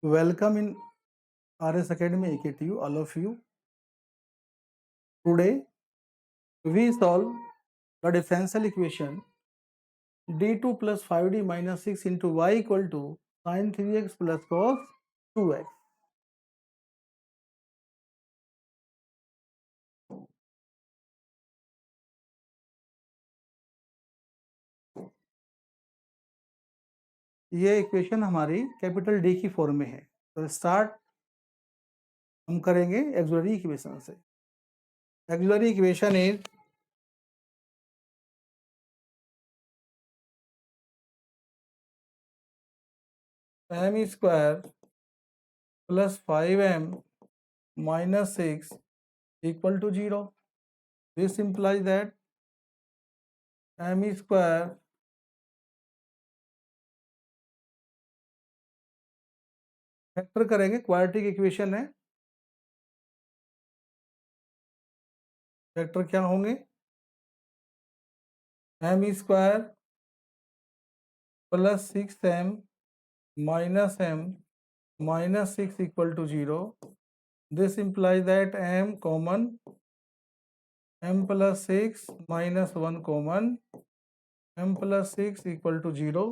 Welcome in RS Academy AKTU, all of you. Today we solve the differential equation d2 plus 5d minus 6 into y equal to sin 3x plus cos 2x. ये equation हमारी capital D की form में है। तो start हम करेंगे axillary equation से। Axillary equation is m square plus 5m minus 6 equal to 0. This implies that m square factor करेंगे, क्वाड्रेटिक इक्वेशन है। फैक्टर क्या होंगे? m square plus 6m minus m minus 6 equal to 0. This implies that m common, m plus 6 minus 1 common, m plus 6 equal to 0.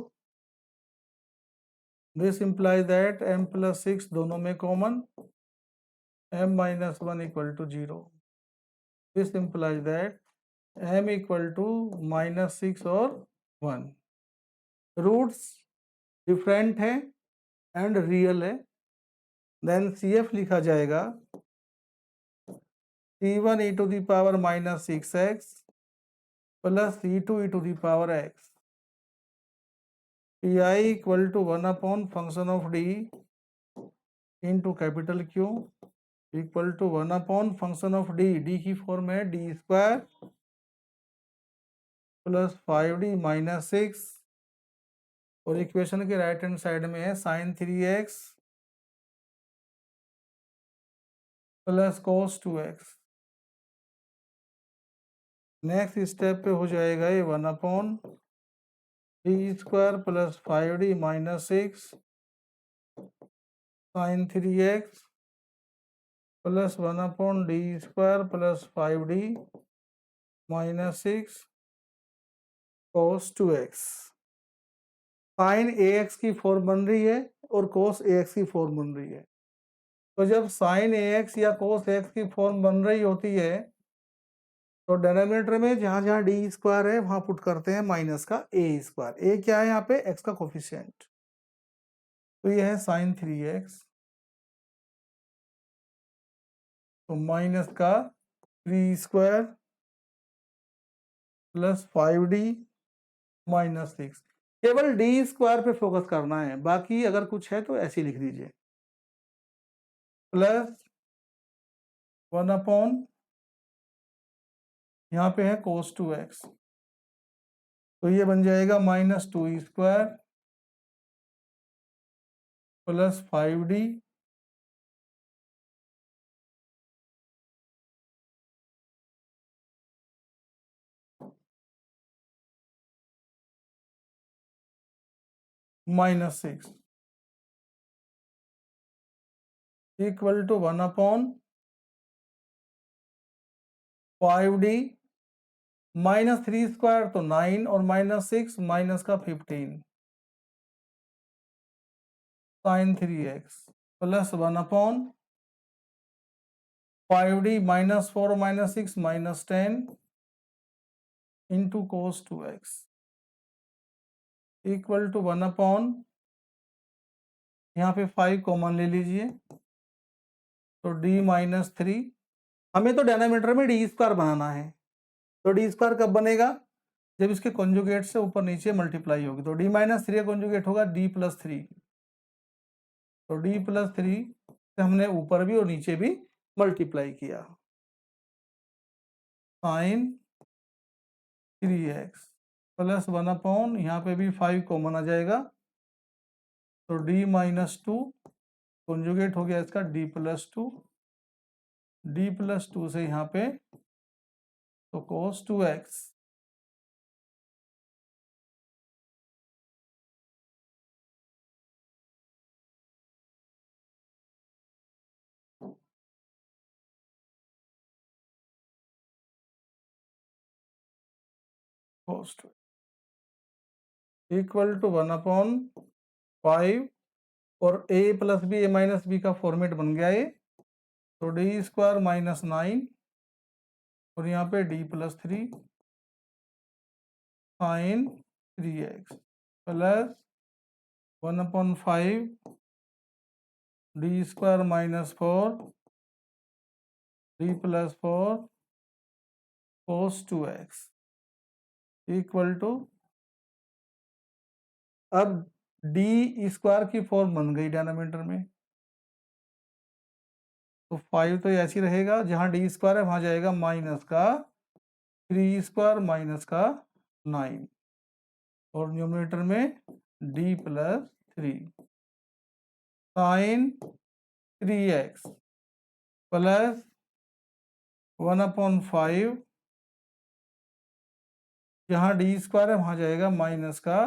This implies that m plus 6 दोनों में common, m minus 1 equal to 0. This implies that m equal to minus 6 और 1. Roots different है and real है। Then CF लिखा जाएगा C1 e to the power minus 6x plus C2 e to the power x. Pi equal to 1 upon function of d into capital Q equal to 1 upon function of d की form है d square plus 5d minus 6 और equation के right hand side में है sin 3x plus cos 2x. Next step पे हो जाएगा ये 1 upon d square plus 5d minus 6 sin 3x plus 1 upon d square plus 5d minus 6 cos 2x. sin ax की form बन रही है और cos ax की फॉर्म बन रही है। तो जब sin ax या cos ax की फॉर्म बन रही होती है तो डिनोमिनेटर में जहां जहां डी स्क्वायर है वहां पुट करते हैं माइनस का ए स्क्वायर। ए क्या है यहाँ पे? एक्स का कोफिशिएंट। तो ये है sin 3x तो माइनस का 3 स्क्वायर प्लस 5d माइनस 6. केवल डी स्क्वायर पे फोकस करना है, बाकी अगर कुछ है तो ऐसे लिख दीजिए। प्लस 1 अपॉन यहाँ पे है cos 2x तो ये बन जाएगा minus 2 square plus 5d minus 6 equal to 1 upon 5d minus 3 square तो 9 और माइनस 6 माइनस का 15 sin 3x plus 1 upon 5d minus 4 minus 6 minus 10 into cos 2x equal to 1 upon, यहाँ पे 5 कॉमन ले लीजिए तो d माइनस 3. हमें तो डिनोमिनेटर में डी स्क्वायर बनाना है। तो डी स्क्वायर कब बनेगा? जब इसके कॉन्जुगेट से ऊपर नीचे मल्टीप्लाई होगी। तो d माइनस 3 कॉन्जुगेट होगा d प्लस 3 तो d प्लस 3 से हमने ऊपर भी और नीचे भी मल्टीप्लाई किया। sin 3x प्लस 1 अपॉन, यहाँ पे भी 5 कॉमन आ जाएगा तो d माइनस 2 कॉन्जुगेट हो गया इसका d प्लस 2, d प्लस 2 से यहाँ पे तो cos 2x cos 2 equal to 1/5 और a plus B a minus B का फॉर्मेट बन गया ये, तो डी स्क्वायर माइनस 9 और यहाँ पे d plus 3 sine 3x plus 1/5 D square minus 4 D plus 4 cos 2x equal to, अब डी स्क्वायर की फॉर्म बन गई डिनोमिनेटर में, तो 5 तो ऐसे ही रहेगा, जहां डी स्क्वायर है वहां जाएगा माइनस का 3 स्क्वायर माइनस का 9 और न्यूमरेटर में D plus 3 sine 3x plus 1/5 जहां डी स्क्वायर है वहां जाएगा माइनस का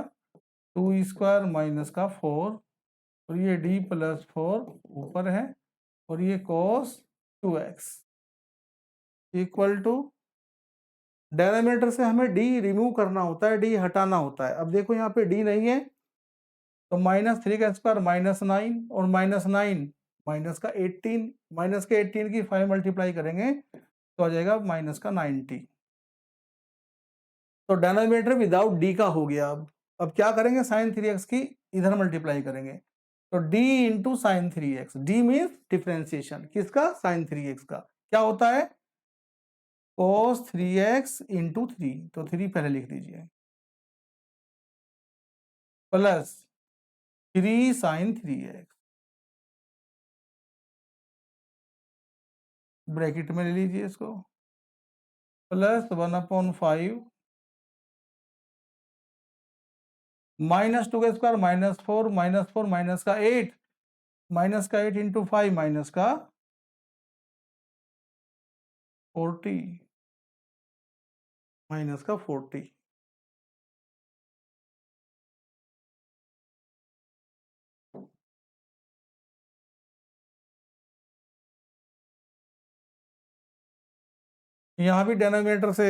2 स्क्वायर माइनस का 4 और ये d प्लस 4 ऊपर है और ये cos 2x equal to, denominator से हमें d रिमूव करना होता है, d हटाना होता है। अब देखो यहाँ पे d नहीं है तो -3 का स्क्वायर -9 और -9 माइनस का 18, माइनस के 18 की 5 मल्टीप्लाई करेंगे तो आ जाएगा माइनस का 90। तो डिनोमिनेटर विदाउट d का हो गया। अब क्या करेंगे, sin 3x की इधर मल्टीप्लाई करेंगे, तो d into sine 3x, d means differentiation किसका, sin 3x का, क्या होता है cos 3x इंटू 3, तो 3 पहले लिख दीजिए प्लस 3 sin 3x ब्रैकेट में ले लीजिए इसको प्लस 1/5 -2 का स्क्वायर -4 -4 माइनस का 8 इंटू 5 माइनस का 40 माइनस का 40 यहां भी डिनोमिनेटर से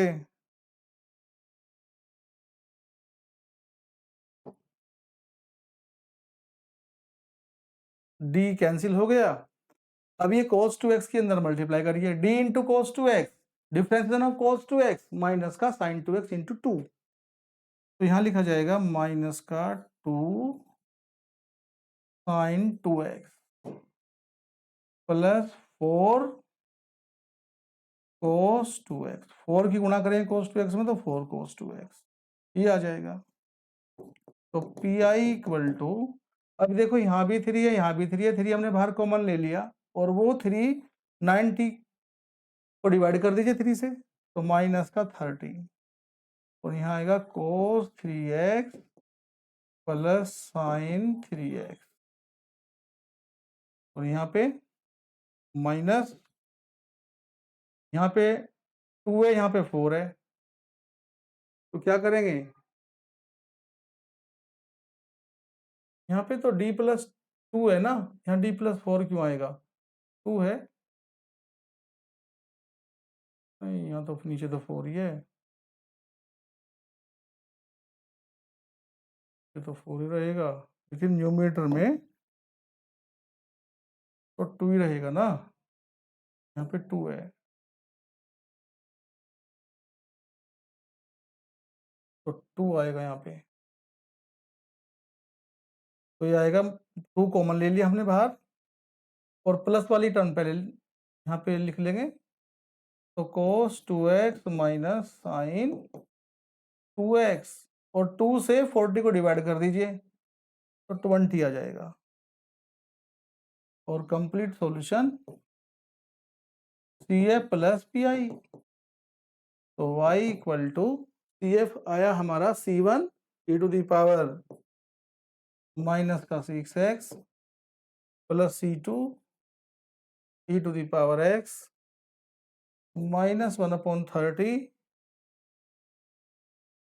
d कैंसिल हो गया। अब ये cos 2x के अंदर मल्टीप्लाई करिए, d into cos 2x, differentiation of cos 2x minus का sin 2x इंटू 2, तो यहां लिखा जाएगा माइनस का 2 sin 2x plus 4 cos 2x, 4 की गुणा करेंगे cos 2x में तो 4 cos 2x ये आ जाएगा। तो पी आई इक्वल टू, अब देखो यहाँ भी 3 है, यहाँ भी 3 है, 3 हमने बाहर कॉमन ले लिया और वो 3 90 को डिवाइड कर दीजिए 3 से, तो माइनस का 30 और यहाँ आएगा cos 3x plus sin 3x और यहाँ पे माइनस, यहाँ पे 2 है, यहाँ पे 4 है, तो क्या करेंगे, यहाँ पे तो d प्लस 2 है ना, यहाँ d प्लस 4 क्यों आएगा, 2 है नहीं, यहाँ तो नीचे तो 4 ही है, ये तो 4 ही रहेगा, लेकिन न्यूमरेटर में तो 2 ही रहेगा ना, यहाँ पे 2 है तो 2 आएगा यहाँ पे, तो ये आएगा 2 कॉमन ले लिया हमने बाहर और प्लस वाली टर्म पहले यहाँ पे लिख लेंगे, तो cos 2x minus sign 2x और 2 से 40 को डिवाइड कर दीजिए तो 20 आ जाएगा और complete solution CF plus PI, तो y इक्वल टू CF आया हमारा C1 e to the power minus का 6x plus C2 e to the power x minus 1/30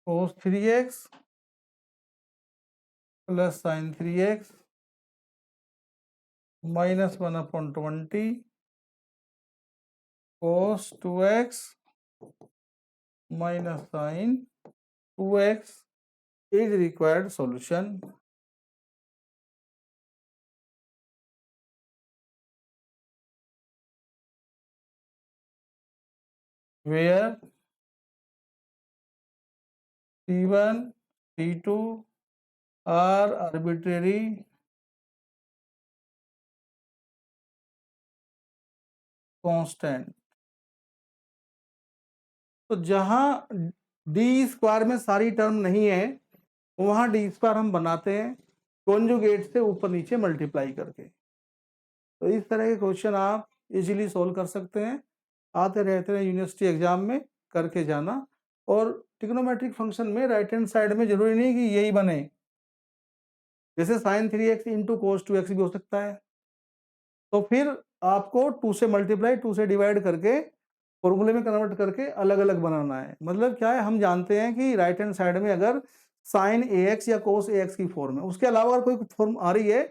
cos 3x plus sin 3x minus 1/20 cos 2x minus sin 2x is required solution where c1 c2 are arbitrary constant। तो जहां D square में सारी term नहीं है वहां D square हम बनाते हैं कॉन्जुगेट से ऊपर नीचे मल्टीप्लाई करके। तो इस तरह के क्वेश्चन आप इजीली सोल्व कर सकते हैं, आते रहते हैं यूनिवर्सिटी एग्जाम में, करके जाना। और ट्रिग्नोमेट्रिक फंक्शन में राइट हैंड साइड में जरूरी नहीं कि यही बने, जैसे sign 3x into cos 2x भी हो सकता है। तो फिर आपको 2 से मल्टीप्लाई 2 से डिवाइड करके फॉर्मूले में कन्वर्ट करके अलग अलग बनाना है। मतलब क्या है, हम जानते हैं कि राइट हैंड साइड में अगर साइन ax या कोस ax की फॉर्म है, उसके अलावा अगर कोई फॉर्म आ रही है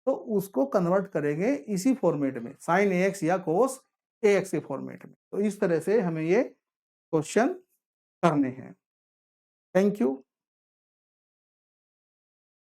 तो उसको कन्वर्ट करेंगे इसी फॉर्मेट में, साइन ax या कोस ax के फॉर्मेट में। तो इस तरह से हमें ये क्वेश्चन करने हैं। Thank you.